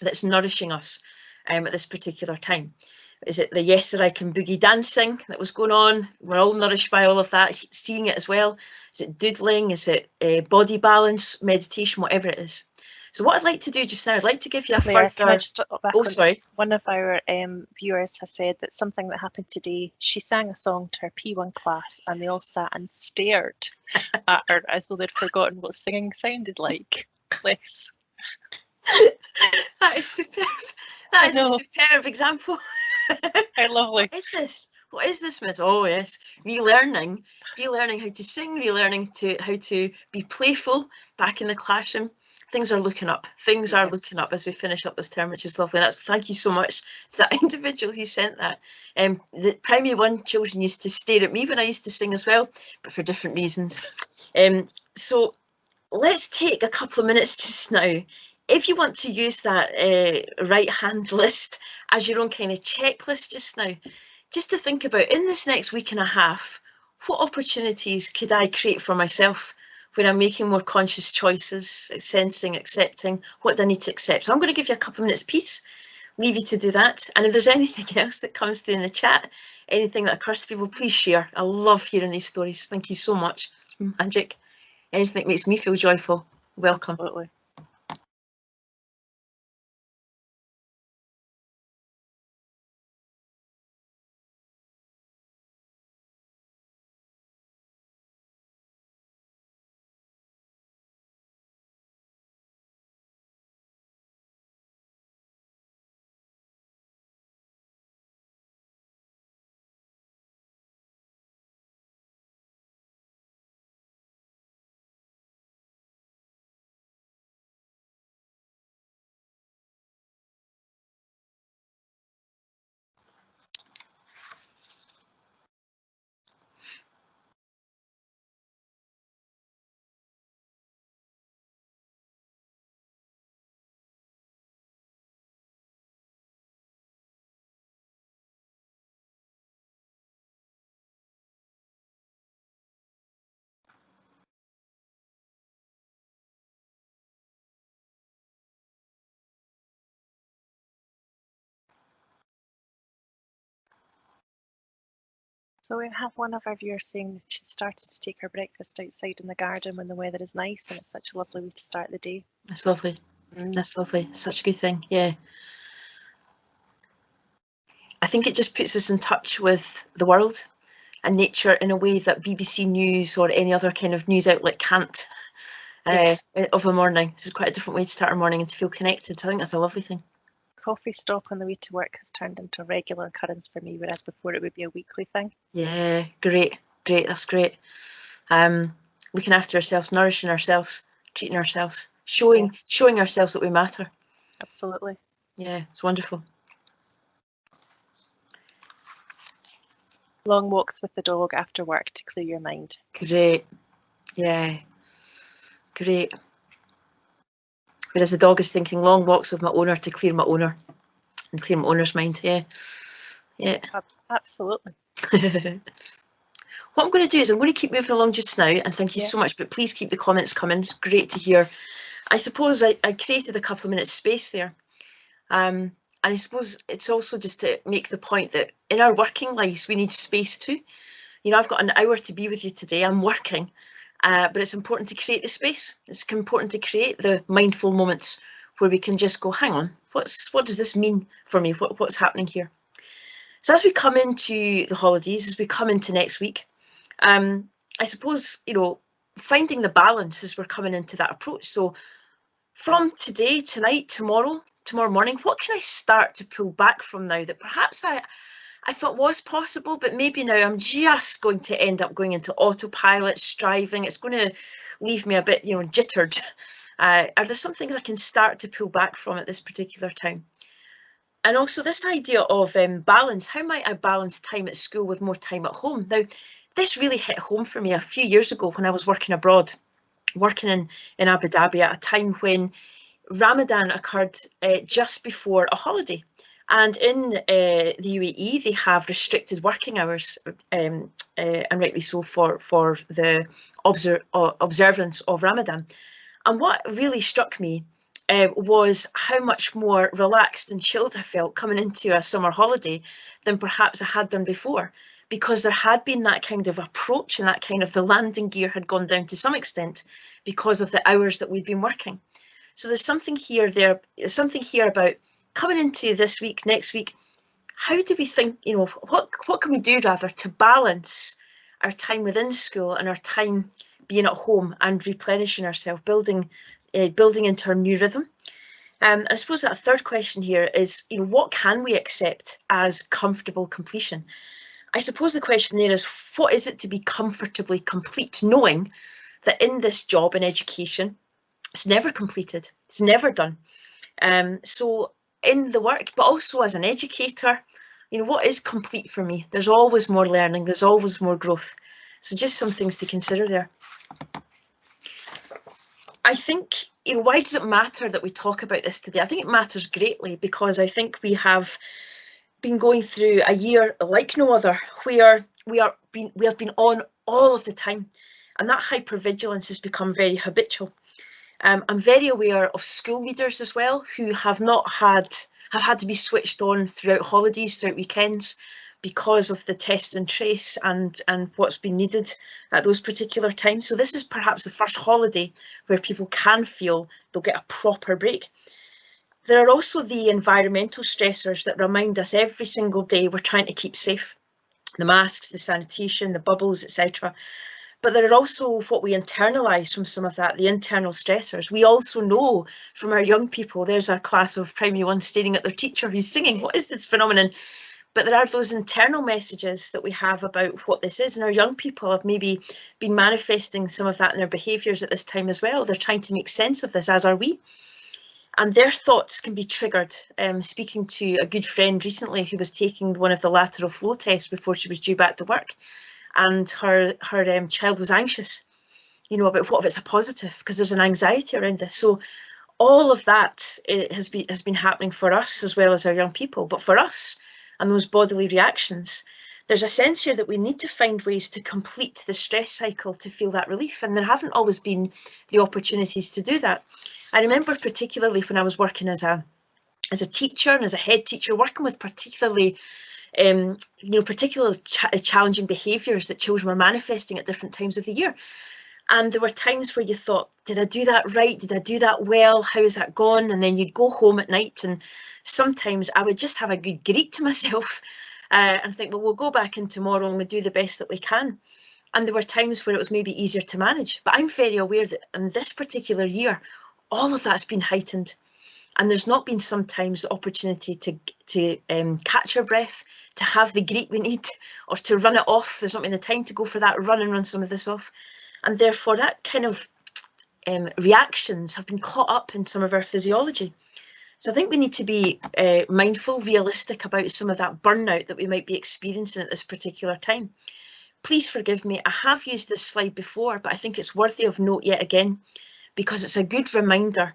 that's nourishing us at this particular time? Is it the Yes Sir I Can Boogie dancing that was going on? We're all nourished by all of that, seeing it as well. Is it doodling? Is it body balance, meditation, whatever it is? So what I'd like to do just now, I'd like to give you a
Claire,
further... sorry.
One of our viewers has said that something that happened today, she sang a song to her P1 class and they all sat and stared at her as though they'd forgotten what singing sounded like. Bless.
That is superb. That is a superb example.
How lovely.
What is this, Miss? Oh, yes. Relearning how to sing, relearning how to be playful back in the classroom. Things are looking up. Things are looking up as we finish up this term, which is lovely. Thank you so much to that individual who sent that. The primary one children used to stare at me when I used to sing as well, but for different reasons. So let's take a couple of minutes just now. If you want to use that right hand list as your own kind of checklist just now, just to think about, in this next week and a half, what opportunities could I create for myself when I'm making more conscious choices, sensing, accepting, what do I need to accept? So I'm going to give you a couple of minutes piece. leave you to do that. And if there's anything else that comes through in the chat, anything that occurs to people, please share. I love hearing these stories. Thank you so much. Magic. Anything that makes me feel joyful, welcome.
Absolutely. So we have one of our viewers saying that she started to take her breakfast outside in the garden when the weather is nice, and it's such a lovely way to start the day.
That's lovely. That's lovely. Such a good thing. Yeah. I think it just puts us in touch with the world and nature in a way that BBC News or any other kind of news outlet can't.
Yes.
Of a morning. This is quite a different way to start our morning and to feel connected. So I think that's a lovely thing.
Coffee stop on the way to work has turned into a regular occurrence for me, whereas before it would be a weekly thing.
Yeah, great. That's great. Looking after ourselves, nourishing ourselves, treating ourselves, showing ourselves that we matter.
Absolutely.
Yeah, it's wonderful.
Long walks with the dog after work to clear your mind.
Great. Yeah. Great. Whereas the dog is thinking long walks with my owner to clear my owner and clear my owner's mind. Yeah.
Absolutely.
What I'm going to do is I'm going to keep moving along just now, and thank you so much, but please keep the comments coming. It's great to hear. I suppose I created a couple of minutes space there. And I suppose it's also just to make the point that in our working lives, we need space too. You know, I've got an hour to be with you today. I'm working, but it's important to create the space. It's important to create the mindful moments where we can just go, hang on, what does this mean for me? What's happening here? So as we come into the holidays, as we come into next week, I suppose, you know, finding the balance as we're coming into that approach. So from today, tonight, tomorrow morning, what can I start to pull back from now that perhaps I thought was possible, but maybe now I'm just going to end up going into autopilot, striving. It's going to leave me a bit, you know, jittered. Are there some things I can start to pull back from at this particular time? And also this idea of balance. How might I balance time at school with more time at home? Now, this really hit home for me a few years ago when I was working abroad, working in Abu Dhabi at a time when Ramadan occurred just before a holiday. And in the UAE, they have restricted working hours, and rightly so, for the observance of Ramadan. And what really struck me was how much more relaxed and chilled I felt coming into a summer holiday than perhaps I had done before, because there had been that kind of approach and that kind of the landing gear had gone down to some extent because of the hours that we'd been working. So there's something here about coming into this week, next week. How do we think, you know, what can we do rather to balance our time within school and our time being at home and replenishing ourselves, building into our new rhythm? I suppose that third question here is, you know, what can we accept as comfortable completion? I suppose the question there is, what is it to be comfortably complete, knowing that in this job in education, it's never completed, it's never done. So in the work, but also as an educator, you know, what is complete for me? There's always more learning, there's always more growth. So just some things to consider there. I think, you know, why does it matter that we talk about this today? I think it matters greatly because I think we have been going through a year like no other, where we have been on all of the time, and that hypervigilance has become very habitual. I'm very aware of school leaders as well who have not had have had to be switched on throughout holidays, throughout weekends, because of the test and trace and what's been needed at those particular times. So this is perhaps the first holiday where people can feel they'll get a proper break. There are also the environmental stressors that remind us every single day we're trying to keep safe. The masks, the sanitation, the bubbles, etc. But there are also what we internalise from some of that, the internal stressors. We also know from our young people, there's our class of primary one staring at their teacher who's singing, what is this phenomenon? But there are those internal messages that we have about what this is, and our young people have maybe been manifesting some of that in their behaviours at this time as well. They're trying to make sense of this, as are we. And their thoughts can be triggered. Speaking to a good friend recently who was taking one of the lateral flow tests before she was due back to work, and her child was anxious, you know, about what if it's a positive, because there's an anxiety around this. So all of that has been happening for us as well as our young people. But for us and those bodily reactions, there's a sense here that we need to find ways to complete the stress cycle to feel that relief, and there haven't always been the opportunities to do that. I remember particularly when I was working as a teacher and as a head teacher, working with particularly challenging behaviours that children were manifesting at different times of the year. And there were times where you thought, did I do that right? Did I do that well? How has that gone? And then you'd go home at night, and sometimes I would just have a good greet to myself and think, well, we'll go back in tomorrow and we'll do the best that we can. And there were times where it was maybe easier to manage. But I'm very aware that in this particular year, all of that's been heightened. And there's not been sometimes the opportunity to catch our breath, to have the greet we need, or to run it off. There's not been the time to go for that run and run some of this off. And therefore, that kind of reactions have been caught up in some of our physiology. So I think we need to be mindful, realistic about some of that burnout that we might be experiencing at this particular time. Please forgive me, I have used this slide before, but I think it's worthy of note yet again, because it's a good reminder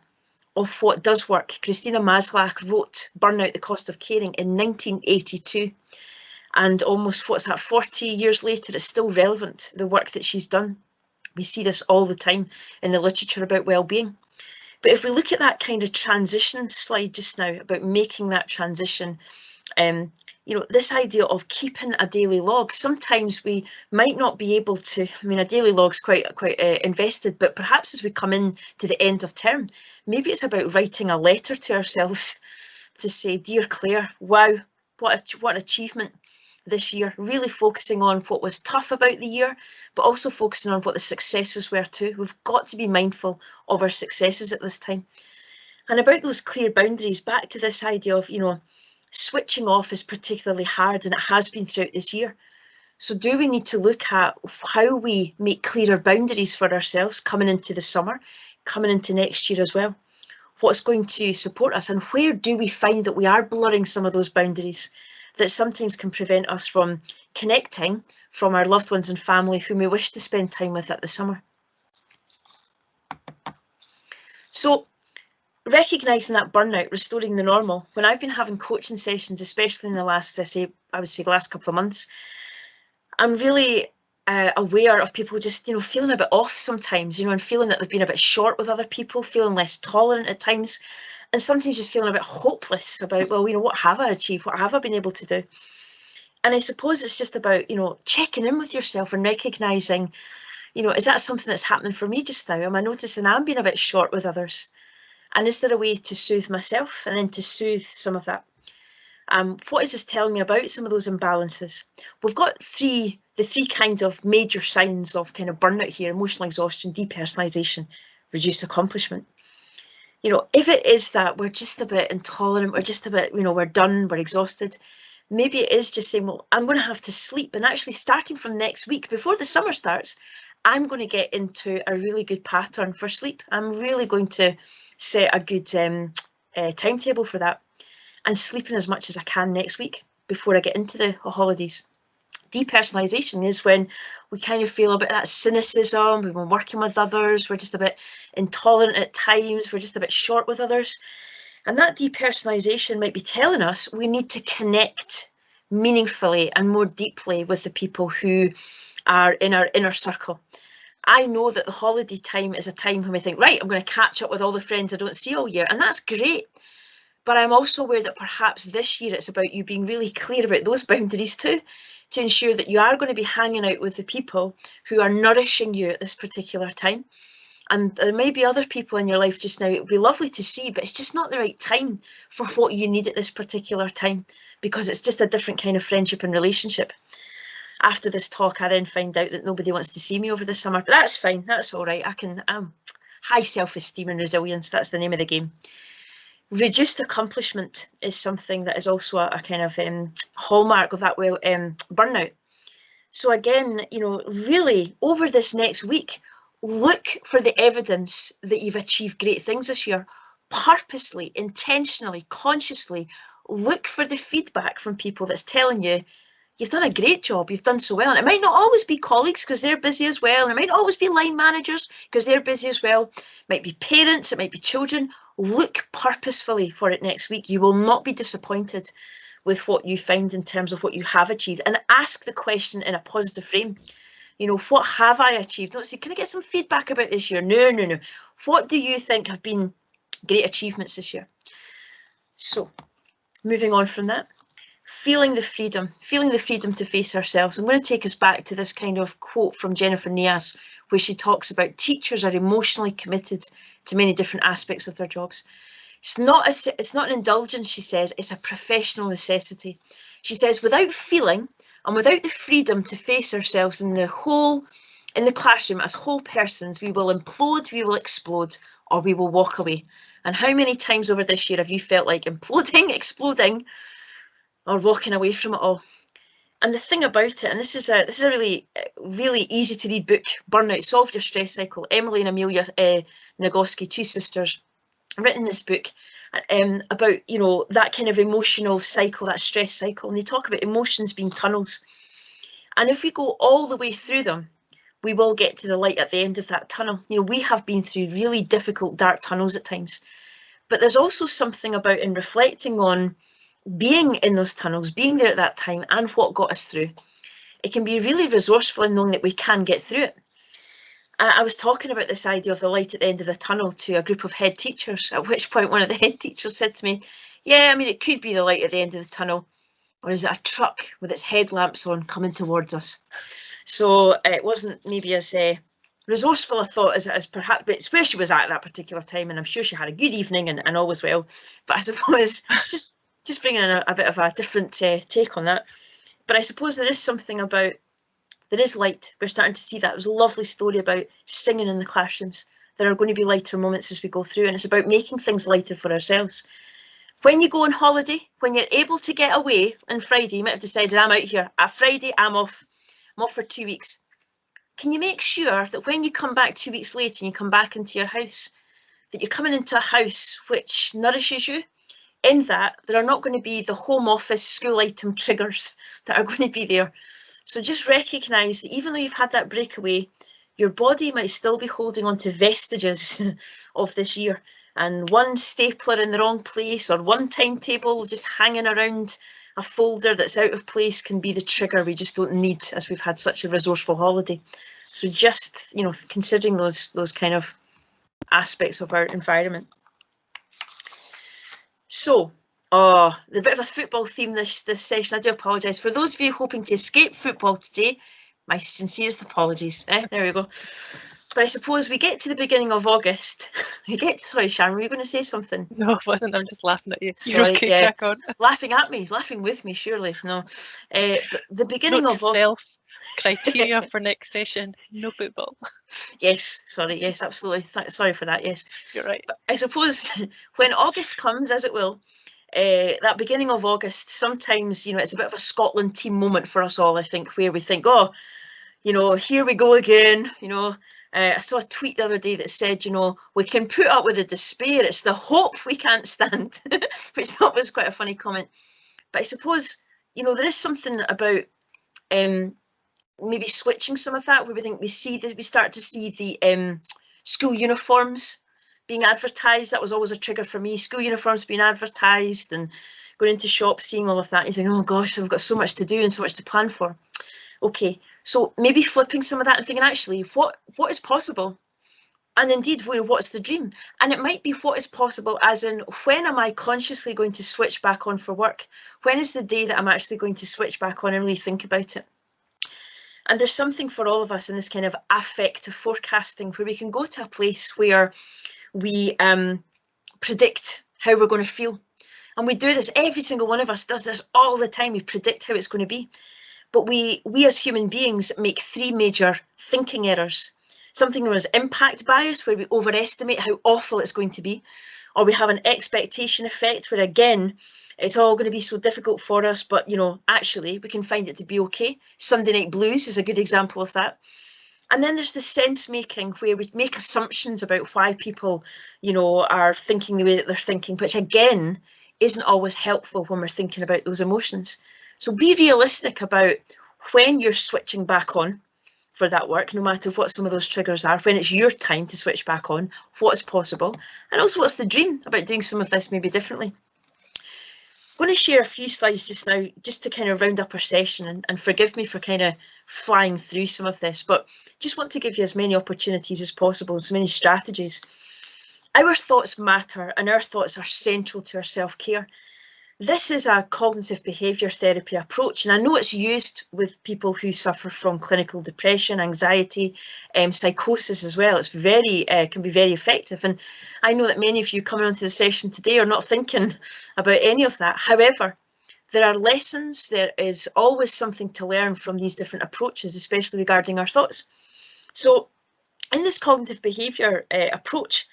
of what does work. Christina Maslach wrote Burnout, the Cost of Caring in 1982. And almost, 40 years later, it's still relevant, the work that she's done. We see this all the time in the literature about well-being. But if we look at that kind of transition slide just now, about making that transition, this idea of keeping a daily log, sometimes we might not be able to, a daily log's quite invested, but perhaps as we come in to the end of term, maybe it's about writing a letter to ourselves to say, dear Claire, wow, what an achievement this year, really focusing on what was tough about the year, but also focusing on what the successes were too. We've got to be mindful of our successes at this time. And about those clear boundaries, back to this idea of, switching off is particularly hard, and it has been throughout this year. So do we need to look at how we make clearer boundaries for ourselves coming into the summer, coming into next year as well? What's going to support us, and where do we find that we are blurring some of those boundaries that sometimes can prevent us from connecting from our loved ones and family whom we wish to spend time with at the summer? So recognising that burnout, restoring the normal. When I've been having coaching sessions, especially in the last, the last couple of months, I'm really aware of people just, feeling a bit off sometimes, and feeling that they've been a bit short with other people, feeling less tolerant at times, and sometimes just feeling a bit hopeless about, well, what have I achieved? What have I been able to do? And I suppose it's just about, checking in with yourself and recognising, is that something that's happening for me just now? Am I noticing I'm being a bit short with others? And is there a way to soothe myself and then to soothe some of that? What is this telling me about some of those imbalances? We've got the three kinds of major signs of kind of burnout here: emotional exhaustion, depersonalization, reduced accomplishment. If it is that we're just a bit intolerant, we're just a bit, we're done, we're exhausted, maybe it is just saying, well, I'm going to have to sleep. And actually starting from next week, before the summer starts, I'm going to get into a really good pattern for sleep. I'm really going to set a good timetable for that, and sleeping as much as I can next week before I get into the holidays. Depersonalization is when we kind of feel a bit of that cynicism, we've been working with others, we're just a bit intolerant at times, we're just a bit short with others. And that depersonalization might be telling us we need to connect meaningfully and more deeply with the people who are in our inner circle. I know that the holiday time is a time when we think, right, I'm going to catch up with all the friends I don't see all year, and that's great. But I'm also aware that perhaps this year it's about you being really clear about those boundaries too, to ensure that you are going to be hanging out with the people who are nourishing you at this particular time. And there may be other people in your life just now it would be lovely to see, but it's just not the right time for what you need at this particular time, because it's just a different kind of friendship and relationship. After this talk, I then find out that nobody wants to see me over the summer, but that's fine, that's all right. I can, high self-esteem and resilience, that's the name of the game. Reduced accomplishment is something that is also a kind of hallmark of that burnout. So again, you know, really over this next week, look for the evidence that you've achieved great things this year. Purposely, intentionally, consciously look for the feedback from people that's telling you you've done a great job, you've done so well. And it might not always be colleagues because they're busy as well. And it might not always be line managers because they're busy as well. It might be parents, it might be children. Look purposefully for it next week. You will not be disappointed with what you find in terms of what you have achieved, and ask the question in a positive frame. You know, what have I achieved? Don't say, can I get some feedback about this year? No, no, no. What do you think have been great achievements this year? So moving on from that, feeling the freedom to face ourselves. I'm going to take us back to this kind of quote from Jennifer Nias, where she talks about teachers are emotionally committed to many different aspects of their jobs. It's not an indulgence, she says, it's a professional necessity. She says, without feeling and without the freedom to face ourselves in the classroom as whole persons, we will implode, we will explode, or we will walk away. And how many times over this year have you felt like imploding, exploding, or walking away from it all? And the thing about it, and this is a really, really easy to read book, Burnout, Solve Your Stress Cycle. Emily and Amelia Nagoski, two sisters, written this book about, you know, that kind of emotional cycle, that stress cycle, and they talk about emotions being tunnels. And if we go all the way through them, we will get to the light at the end of that tunnel. You know, we have been through really difficult, dark tunnels at times, but there's also something about in reflecting on being in those tunnels, being there at that time, and what got us through. It can be really resourceful in knowing that we can get through it. I was talking about this idea of the light at the end of the tunnel to a group of head teachers, at which point one of the head teachers said to me, yeah, I mean, it could be the light at the end of the tunnel, or is it a truck with its headlamps on coming towards us? So it wasn't maybe as resourceful a thought as perhaps, but where she was at that particular time, and I'm sure she had a good evening and all was well. But I suppose just bringing in a bit of a different take on that. But I suppose there is something about, there is light. We're starting to see that. It was a lovely story about singing in the classrooms. There are going to be lighter moments as we go through, and it's about making things lighter for ourselves. When you go on holiday, when you're able to get away on Friday, you might have decided, I'm out here. At Friday, I'm off for 2 weeks. Can you make sure that when you come back 2 weeks later and you come back into your house, that you're coming into a house which nourishes you? In that, there are not going to be the home office school item triggers that are going to be there. So just recognise that even though you've had that breakaway, your body might still be holding on to vestiges of this year. And one stapler in the wrong place or one timetable just hanging around a folder that's out of place can be the trigger we just don't need, as we've had such a resourceful holiday. So just, you know, considering those kind of aspects of our environment. So, the bit of a football theme this session. I do apologise. For those of you hoping to escape football today, my sincerest apologies. There we go. But I suppose we get to the beginning of August. Sorry, Sharon, were you going to say something?
No, I wasn't. I'm just laughing at you.
Sorry,
okay,
yeah.
crack on.
Laughing at me, laughing with me, surely. No. But the beginning of August.
Criteria for next session, no football.
Yes, sorry, yes, absolutely. Sorry for that, yes.
You're right.
But I suppose when August comes, as it will, that beginning of August, sometimes, you know, it's a bit of a Scotland team moment for us all, I think, where we think, oh, you know, here we go again, you know. I saw a tweet the other day that said, you know, we can put up with the despair, it's the hope we can't stand, which I thought was quite a funny comment. But I suppose, you know, there is something about maybe switching some of that, where we think we start to see the school uniforms being advertised. That was always a trigger for me. School uniforms being advertised and going into shops, seeing all of that. You think, oh gosh, I've got so much to do and so much to plan for. Okay, so maybe flipping some of that and thinking, actually, what is possible? And indeed, what's the dream? And it might be what is possible, as in, when am I consciously going to switch back on for work? When is the day that I'm actually going to switch back on and really think about it? And there's something for all of us in this kind of affective forecasting, where we can go to a place where we predict how we're going to feel. And we do this, every single one of us does this all the time. We predict how it's going to be. But we as human beings make three major thinking errors. Something known as impact bias, where we overestimate how awful it's going to be. Or we have an expectation effect, where again, it's all going to be so difficult for us, but actually we can find it to be okay. Sunday night blues is a good example of that. And then there's the sense making, where we make assumptions about why people, are thinking the way that they're thinking, which again isn't always helpful when we're thinking about those emotions. So be realistic about when you're switching back on for that work, no matter what some of those triggers are, when it's your time to switch back on, what's possible, and also what's the dream about doing some of this maybe differently. I'm going to share a few slides just now, just to kind of round up our session, and forgive me for kind of flying through some of this, but just want to give you as many opportunities as possible, as many strategies. Our thoughts matter, and our thoughts are central to our self-care. This is a cognitive behaviour therapy approach, and I know it's used with people who suffer from clinical depression, anxiety, psychosis as well. It's very can be very effective, and I know that many of you coming onto the session today are not thinking about any of that. However, there are lessons. There is always something to learn from these different approaches, especially regarding our thoughts. So, in this cognitive behaviour approach,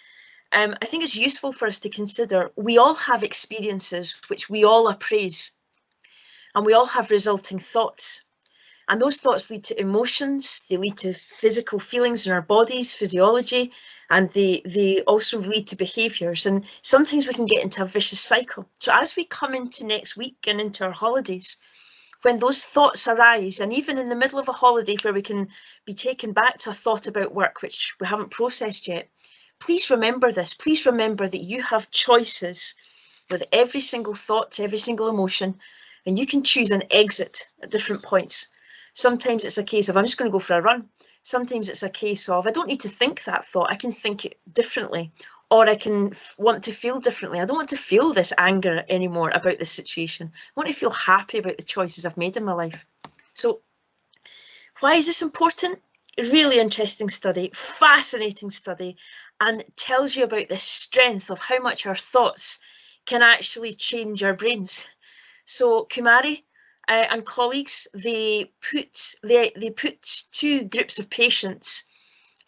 I think it's useful for us to consider we all have experiences which we all appraise, and we all have resulting thoughts. And those thoughts lead to emotions, they lead to physical feelings in our bodies, physiology, and they also lead to behaviours. And sometimes we can get into a vicious cycle. So as we come into next week and into our holidays, when those thoughts arise, and even in the middle of a holiday where we can be taken back to a thought about work which we haven't processed yet, please remember this. Please remember that you have choices with every single thought, every single emotion, and you can choose an exit at different points. Sometimes it's a case of, I'm just going to go for a run. Sometimes it's a case of, I don't need to think that thought. I can think it differently, or I can want to feel differently. I don't want to feel this anger anymore about this situation. I want to feel happy about the choices I've made in my life. So why is this important? A really interesting study, fascinating study, and tells you about the strength of how much our thoughts can actually change our brains. So Kumari and colleagues, they put two groups of patients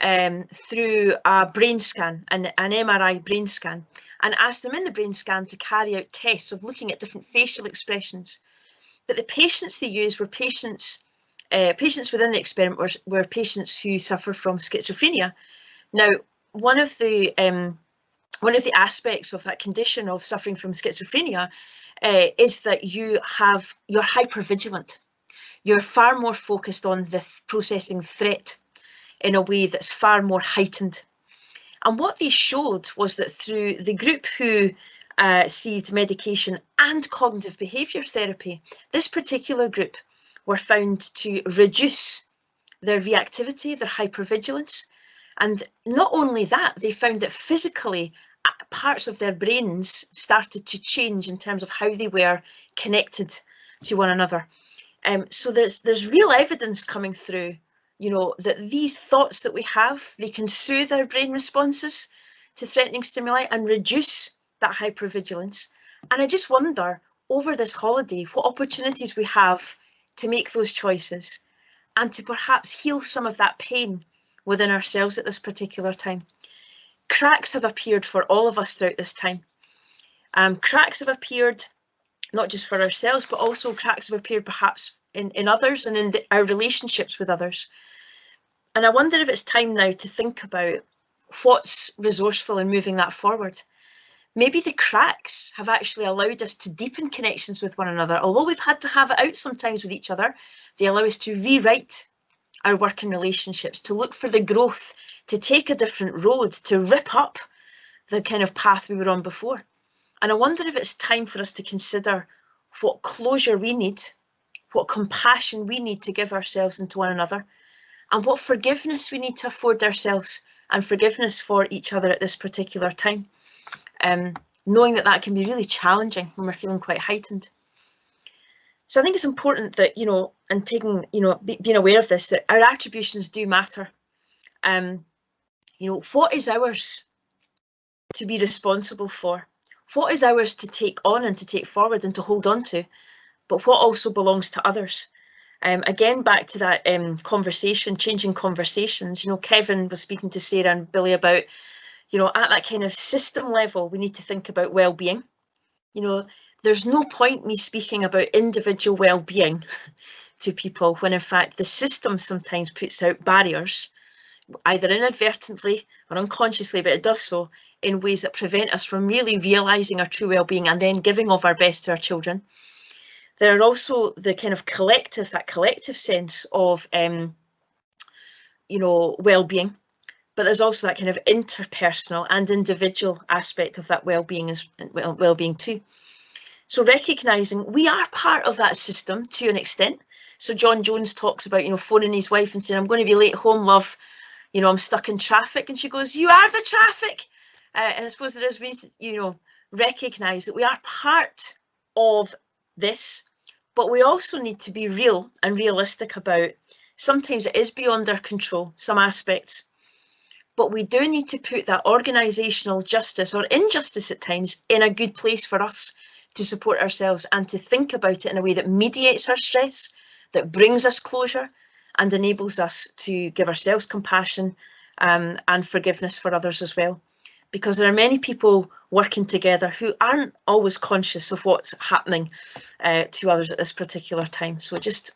through a brain scan, an MRI brain scan, and asked them in the brain scan to carry out tests of looking at different facial expressions. But the patients they used were patients within the experiment were patients who suffer from schizophrenia. Now, one of the aspects of that condition of suffering from schizophrenia is that you're hypervigilant. You're far more focused on the processing threat in a way that's far more heightened. And what they showed was that through the group who received medication and cognitive behaviour therapy, this particular group were found to reduce their reactivity, their hypervigilance. And not only that, they found that physically parts of their brains started to change in terms of how they were connected to one another. So there's real evidence coming through, that these thoughts that we have, they can soothe our brain responses to threatening stimuli and reduce that hypervigilance. And I just wonder, over this holiday, what opportunities we have to make those choices and to perhaps heal some of that pain within ourselves at this particular time. Cracks have appeared for all of us throughout this time. Cracks have appeared not just for ourselves, but also cracks have appeared perhaps in others and in our relationships with others. And I wonder if it's time now to think about what's resourceful in moving that forward. Maybe the cracks have actually allowed us to deepen connections with one another. Although we've had to have it out sometimes with each other, they allow us to rewrite our working relationships, to look for the growth, to take a different road, to rip up the kind of path we were on before. And I wonder if it's time for us to consider what closure we need, what compassion we need to give ourselves and to one another, and what forgiveness we need to afford ourselves and forgiveness for each other at this particular time. Knowing that can be really challenging when we're feeling quite heightened. So I think it's important that, and taking, being aware of this, that our attributions do matter. What is ours to be responsible for? What is ours to take on and to take forward and to hold on to? But what also belongs to others? Again, back to that conversation, changing conversations. Kevin was speaking to Sarah and Billy about, at that kind of system level, we need to think about well-being. There's no point me speaking about individual well-being to people when in fact the system sometimes puts out barriers, either inadvertently or unconsciously, but it does so in ways that prevent us from really realising our true well-being and then giving of our best to our children. There are also the kind of collective sense of, well-being, but there's also that kind of interpersonal and individual aspect of that well-being too. So recognising we are part of that system to an extent. So John Jones talks about, phoning his wife and saying, I'm going to be late home, love. I'm stuck in traffic. And she goes, you are the traffic. And I suppose there is reason, recognise that we are part of this, but we also need to be real and realistic about sometimes it is beyond our control, some aspects. But we do need to put that organisational justice or injustice at times in a good place for us to support ourselves and to think about it in a way that mediates our stress, that brings us closure and enables us to give ourselves compassion and forgiveness for others as well. Because there are many people working together who aren't always conscious of what's happening to others at this particular time. So just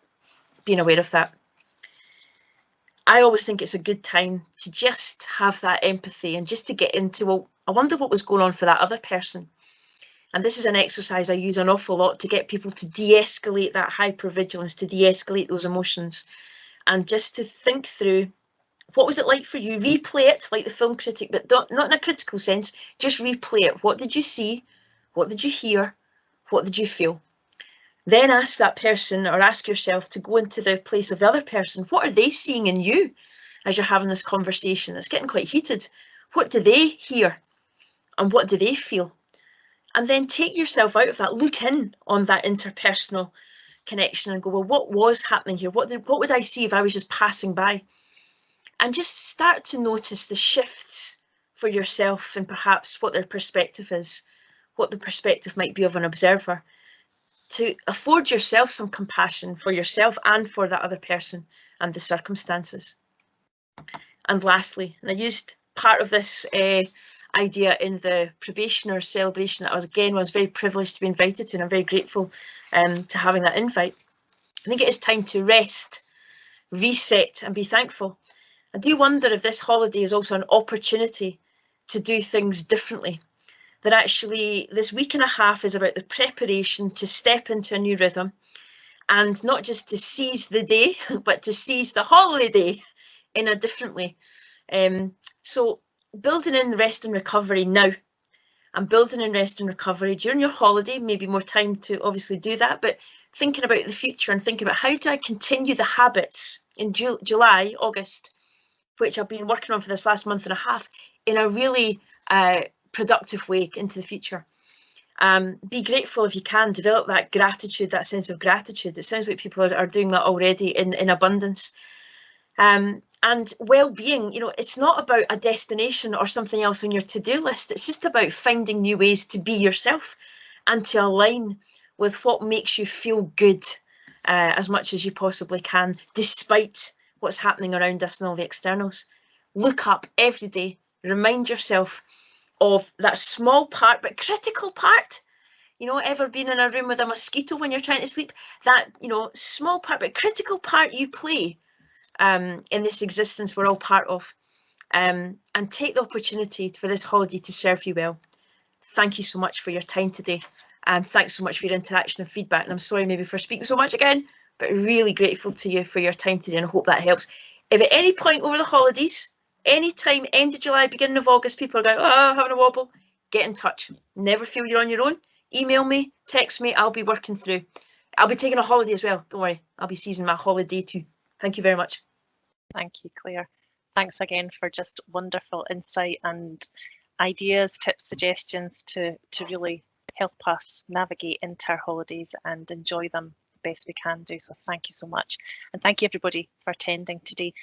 being aware of that. I always think it's a good time to just have that empathy and just to get into, well, I wonder what was going on for that other person. And this is an exercise I use an awful lot to get people to de-escalate that hypervigilance, to de-escalate those emotions, and just to think through, what was it like for you? Replay it like the film critic, but not in a critical sense, just replay it. What did you see? What did you hear? What did you feel? Then ask that person, or ask yourself to go into the place of the other person. What are they seeing in you as you're having this conversation? It's getting quite heated. What do they hear? And what do they feel? And then take yourself out of that, look in on that interpersonal connection and go, well, what was happening here? What would I see if I was just passing by? And just start to notice the shifts for yourself and perhaps what their perspective is, what the perspective might be of an observer, to afford yourself some compassion for yourself and for that other person and the circumstances. And lastly, and I used part of this idea in the probationer celebration that I was very privileged to be invited to, and I'm very grateful to having that invite. I think it is time to rest, reset and be thankful. I do wonder if this holiday is also an opportunity to do things differently. That actually this week and a half is about the preparation to step into a new rhythm, and not just to seize the day, but to seize the holiday in a different way. So building in the rest and recovery now, and building in rest and recovery during your holiday, maybe more time to obviously do that, but thinking about the future and thinking about how do I continue the habits in July, August, which I've been working on for this last month and a half, in a really productive way into the future. Be grateful if you can, develop that gratitude, that sense of gratitude. It sounds like people are doing that already in abundance. And well-being, it's not about a destination or something else on your to-do list. It's just about finding new ways to be yourself and to align with what makes you feel good as much as you possibly can, despite what's happening around us and all the externals. Look up every day, remind yourself of that small part but critical part. Ever been in a room with a mosquito when you're trying to sleep? That small part but critical part you play in this existence we're all part of, and take the opportunity for this holiday to serve you well. Thank you so much for your time today, and thanks so much for your interaction and feedback. And I'm sorry maybe for speaking so much again, but really grateful to you for your time today, and I hope that helps. If at any point over the holidays, any time, end of July, beginning of August, people are going, oh, having a wobble, get in touch. Never feel you're on your own. Email me, text me, I'll be working through. I'll be taking a holiday as well, don't worry. I'll be seizing my holiday too. Thank you very much.
Thank you, Claire. Thanks again for just wonderful insight and ideas, tips, suggestions to really help us navigate into our holidays and enjoy them the best we can do. So thank you so much. And thank you everybody for attending today.